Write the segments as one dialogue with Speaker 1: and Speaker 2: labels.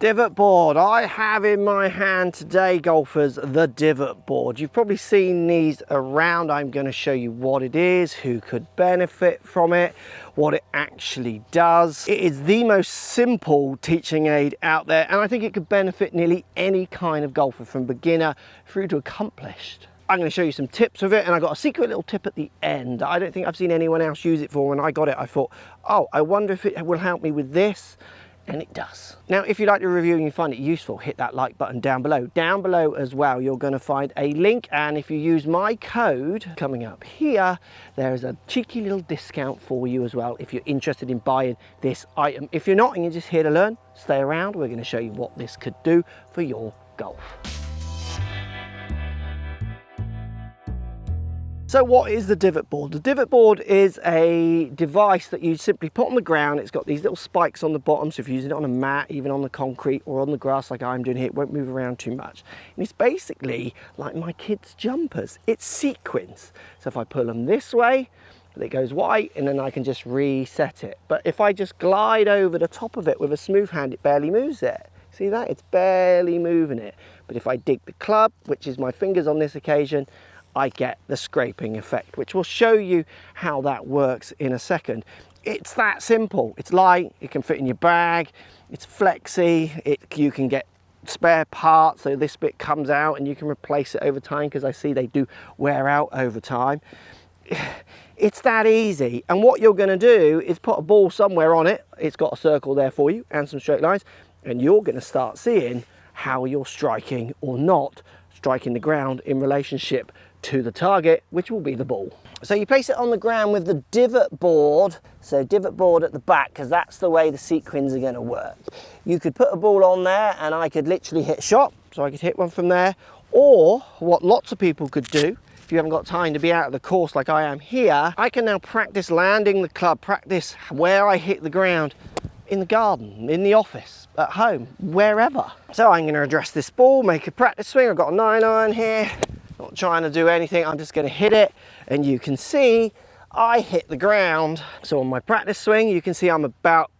Speaker 1: Divot board. I have in my hand today, golfers, the divot board. You've probably seen these around. I'm going to show you what it is, who could benefit from it, what it actually does. It is the most simple teaching aid out there, and I think it could benefit nearly any kind of golfer, from beginner through to accomplished. I'm going to show you some tips with it, and I got a secret little tip at the end. I don't think I've seen anyone else use it for. When I got it, I thought, oh, I wonder if it will help me with this. And it does. Now, if you like the review and you find it useful, hit that like button down below. Down below as well, you're going to find a link, and if you use my code coming up here, there is a cheeky little discount for you as well if you're interested in buying this item. If you're not and you're just here to learn, stay around. We're going to show you what this could do for your golf. So what is the divot board? The divot board is a device that you simply put on the ground. It's got these little spikes on the bottom, so if you're using it on a mat, even on the concrete or on the grass like I'm doing here, it won't move around too much. And it's basically like my kids' jumpers. It's sequins. So if I pull them this way, it goes white, and then I can just reset it. But if I just glide over the top of it with a smooth hand, it barely moves it. See that? It's barely moving it. But if I dig the club, which is my fingers on this occasion, I get the scraping effect, which will show you how that works in a second. It's that simple. It's light, it can fit in your bag, it's flexy, you can get spare parts, so this bit comes out and you can replace it over time, because I see they do wear out over time. It's that easy, and what you're going to do is put a ball somewhere on it. It's got a circle there for you and some straight lines, and you're going to start seeing how you're striking or not striking the ground in relationship to the target, which will be the ball. So you place it on the ground with the divot board, so divot board at the back, because that's the way the sequins are going to work. You could put a ball on there and I could literally hit a shot, so I could hit one from there, or what lots of people could do, if you haven't got time to be out of the course like I am here, I can now practice landing the club, practice where I hit the ground in the garden, in the office, at home, wherever. So I'm going to address this ball, make a practice swing. I've got a 9-iron here. Not trying to do anything, I'm just going to hit it, and you can see I hit the ground. So on my practice swing, you can see I'm about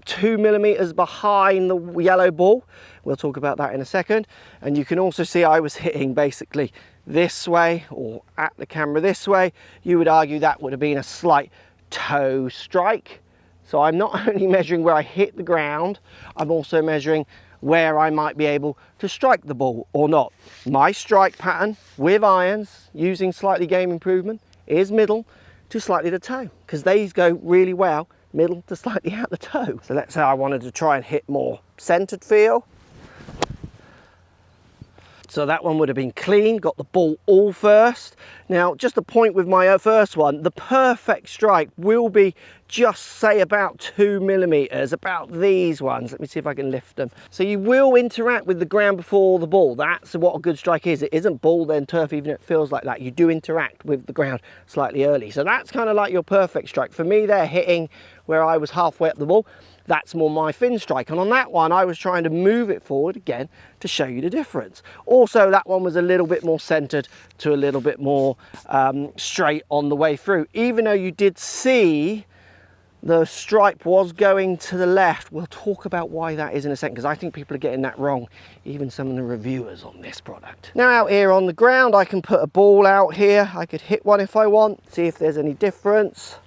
Speaker 1: 2 millimeters behind the yellow ball. We'll talk about that in a second. And you can also see I was hitting basically this way, or at the camera this way. You would argue that would have been a slight toe strike. So I'm not only measuring where I hit the ground, I'm also measuring where I might be able to strike the ball or not. My strike pattern with irons, using slightly game improvement, is middle to slightly to toe, because these go really well middle to slightly out the toe. So let's say I wanted to try and hit more centered feel. So that one would have been clean, got the ball all first. Now, just a point with my first one, the perfect strike will be just say about 2 millimeters, about these ones. Let me see if I can lift them. So you will interact with the ground before the ball. That's what a good strike is. It isn't ball then turf, even if it feels like that. You do interact with the ground slightly early. So that's kind of like your perfect strike. For me, they're hitting where I was halfway up the ball. That's more my fin strike, and on that one I was trying to move it forward again to show you the difference. Also, that one was a little bit more centered to a little bit more straight on the way through, even though you did see the stripe was going to the left. We'll talk about why that is in a second, because I think people are getting that wrong, even some of the reviewers on this product. Now out here on the ground, I can put a ball out here. I could hit one if I want, see if there's any difference.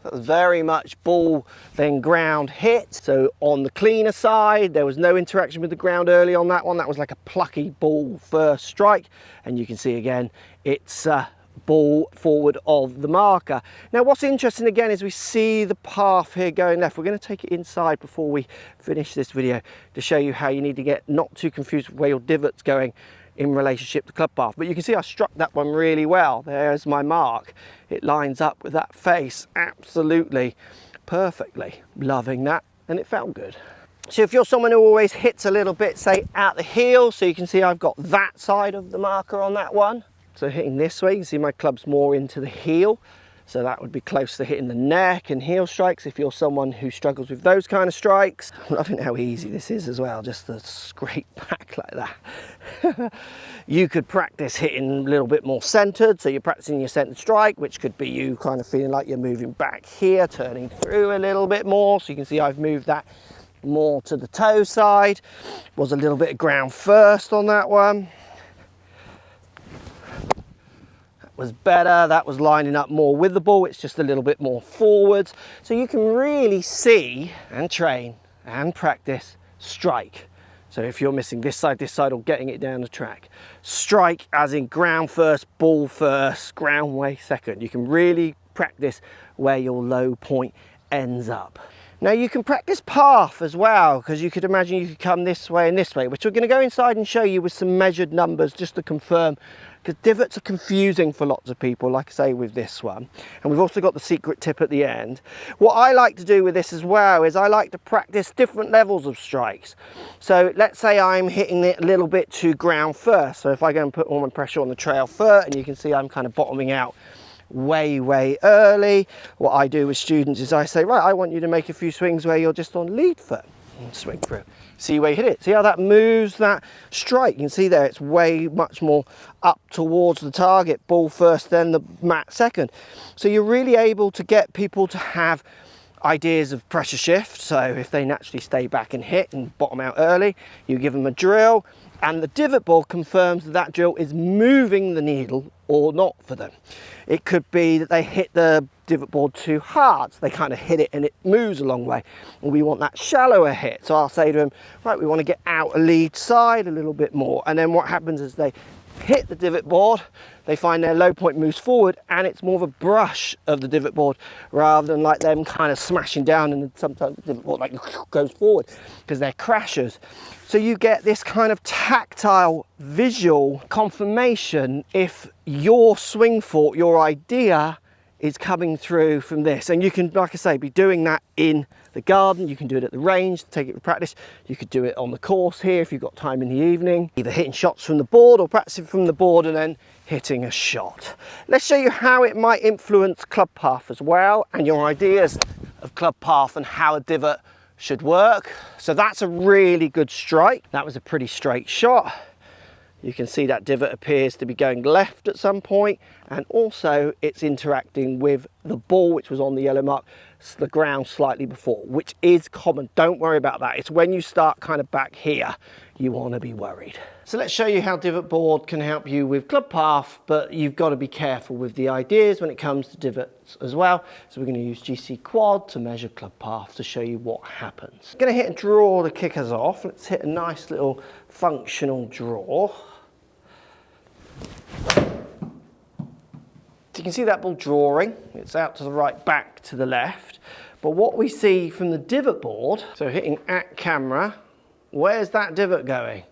Speaker 1: That was very much ball then ground hit. So on the cleaner side, there was no interaction with the ground early on that one. That was like a plucky ball first strike. And you can see again, it's ball forward of the marker. Now what's interesting again is we see the path here going left. We're going to take it inside before we finish this video to show you how you need to get not too confused with where your divot's going in relationship to club path. But you can see I struck that one really well. There's my mark. It lines up with that face absolutely perfectly. Loving that, and it felt good. So if you're someone who always hits a little bit, say out the heel, so you can see I've got that side of the marker on that one. So hitting this way, you can see my club's more into the heel. So that would be close to hitting the neck and heel strikes if you're someone who struggles with those kind of strikes. I'm loving how easy this is as well, just to scrape back like that. You could practice hitting a little bit more centered, so you're practicing your centered strike, which could be you kind of feeling like you're moving back here, turning through a little bit more. So you can see I've moved that more to the toe side. Was a little bit of ground first on that one. Was better. That was lining up more with the ball. It's just a little bit more forwards. So you can really see and train and practice strike. So if you're missing this side, or getting it down the track. Strike as in ground first, ball first, ground way second. You can really practice where your low point ends up. Now you can practice path as well, because you could imagine you could come this way and this way, which we're going to go inside and show you with some measured numbers just to confirm, because divots are confusing for lots of people, like I say with this one. And we've also got the secret tip at the end. What I like to do with this as well is I like to practice different levels of strikes. So let's say I'm hitting it a little bit to ground first. So if I go and put all my pressure on the trail foot, and you can see I'm kind of bottoming out way early, what I do with students is I say, right, I want you to make a few swings where you're just on lead foot and swing through. See where you hit it. See how that moves that strike? You can see there it's way much more up towards the target, ball first, then the mat second. So you're really able to get people to have ideas of pressure shift. So if they naturally stay back and hit and bottom out early, you give them a drill, and the divot board confirms that that drill is moving the needle or not for them. It could be that they hit the divot board too hard, so they kind of hit it and it moves a long way, and we want that shallower hit. So I'll say to them, right, we want to get out a lead side a little bit more, and then what happens is they hit the divot board, they find their low point moves forward, and it's more of a brush of the divot board rather than like them kind of smashing down, and sometimes the divot board like goes forward because they're crashers. So you get this kind of tactile visual confirmation if your swing thought, your idea is coming through from this. And you can, like I say, be doing that in the garden, you can do it at the range, take it for practice, you could do it on the course here if you've got time in the evening, either hitting shots from the board or practicing from the board and then hitting a shot. Let's show you how it might influence club path as well, and your ideas of club path and how a divot should work. So that's a really good strike. That was a pretty straight shot. You can see that divot appears to be going left at some point, and also it's interacting with the ball, which was on the yellow mark, the ground slightly before, which is common. Don't worry about that. It's when you start kind of back here, you want to be worried. So let's show you how divot board can help you with club path, but you've got to be careful with the ideas when it comes to divots as well. So we're going to use GC quad to measure club path to show you what happens. I'm going to hit and draw the kickers off. Let's hit a nice little functional draw. So you can see that ball drawing, it's out to the right, back to the left. But what we see from the divot board, so hitting at camera, where's that divot going?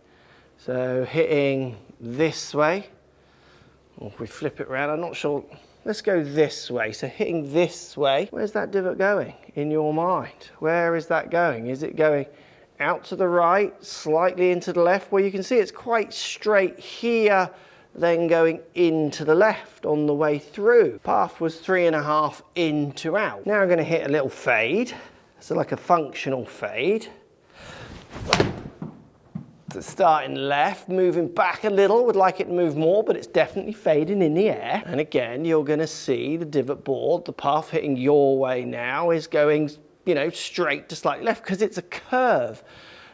Speaker 1: So hitting this way, or if we flip it around, I'm not sure, let's go this way. So hitting this way, where's that divot going in your mind? Where is that going? Is it going out to the right, slightly into the left? Well, you can see it's quite straight here, then going into the left on the way through. Path was 3.5 in to out. Now I'm going to hit a little fade, so like a functional fade. So starting left, moving back a little, would like it to move more, but it's definitely fading in the air. And again, you're going to see the divot board, the path hitting your way now is going, you know, straight to slightly left because it's a curve.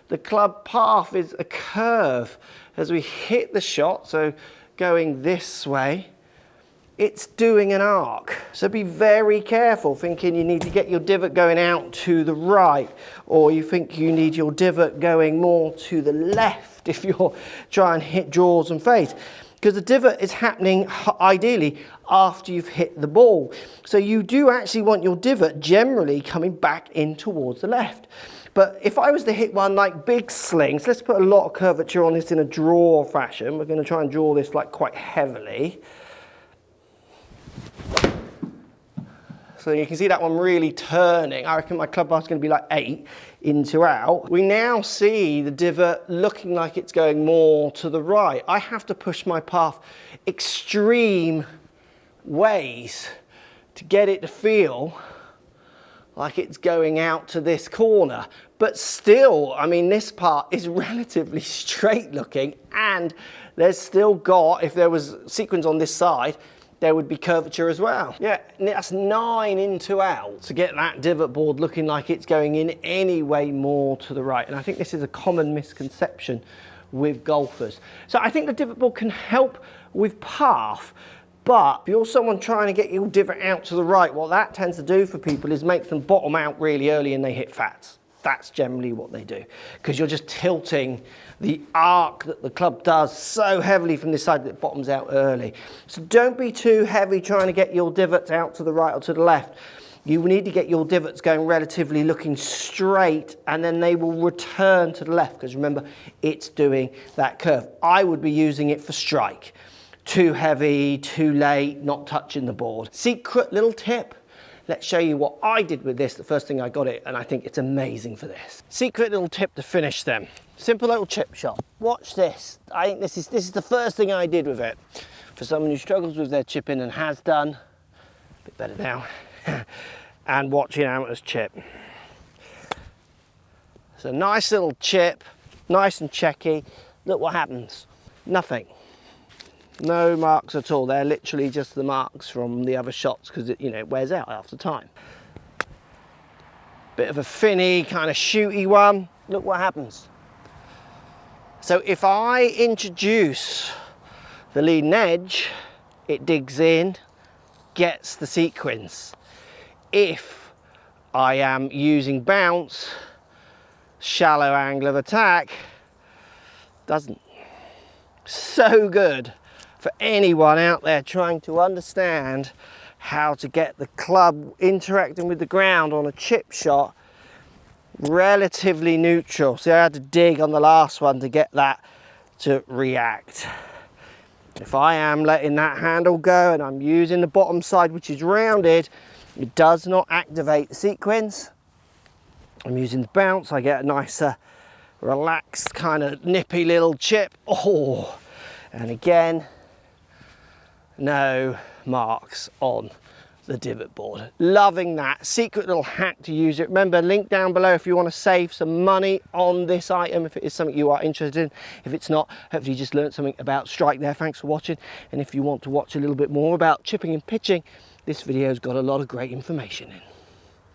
Speaker 1: The club path is a curve as we hit the shot. So going this way, it's doing an arc. So be very careful thinking you need to get your divot going out to the right, or you think you need your divot going more to the left if you're trying to hit draws and fades. Because the divot is happening ideally after you've hit the ball. So you do actually want your divot generally coming back in towards the left. But if I was to hit one like big slings, let's put a lot of curvature on this in a draw fashion. We're going to try and draw this like quite heavily. So you can see that one really turning. I reckon my club path is going to be like 8 in to out. We now see the divot looking like it's going more to the right. I have to push my path extreme ways to get it to feel like it's going out to this corner. But still, I mean, this part is relatively straight looking, and there's still got, if there was sequins on this side, there would be curvature as well. Yeah, and that's 9 in to out to get that divot board looking like it's going in any way more to the right. And I think this is a common misconception with golfers. So I think the divot board can help with path, but if you're someone trying to get your divot out to the right, what that tends to do for people is make them bottom out really early and they hit fats. That's generally what they do, because you're just tilting the arc that the club does so heavily from this side that it bottoms out early. So don't be too heavy trying to get your divots out to the right or to the left. You need to get your divots going relatively looking straight, and then they will return to the left, because remember, it's doing that curve. I would be using it for strike. Too heavy, too late, not touching the board. Secret little tip. Let's show you what I did with this the first thing I got it, and I think it's amazing for this. Secret little tip to finish them. Simple little chip shot. Watch this. I think this is the first thing I did with it. For someone who struggles with their chipping and has done, a bit better now, and watching amateurs chip. It's a nice little chip, nice and checky. Look what happens. Nothing. No marks at all. They're literally just the marks from the other shots, because it wears out after time. Bit of a finny, kind of shooty one. Look what happens. So if I introduce the leading edge, it digs in, gets the sequence. If I am using bounce, shallow angle of attack, doesn't. So good for anyone out there trying to understand how to get the club interacting with the ground on a chip shot relatively neutral. See, I had to dig on the last one to get that to react. If I am letting that handle go and I'm using the bottom side, which is rounded, it does not activate the sequence. I'm using the bounce, I get a nicer relaxed kind of nippy little chip. Oh, and again, no marks on the divot board. Loving that. Secret little hack to use it. Remember, link down below if you want to save some money on this item, if it is something you are interested in. If it's not, hopefully you just learned something about strike there. Thanks for watching. And if you want to watch a little bit more about chipping and pitching, this video's got a lot of great information in.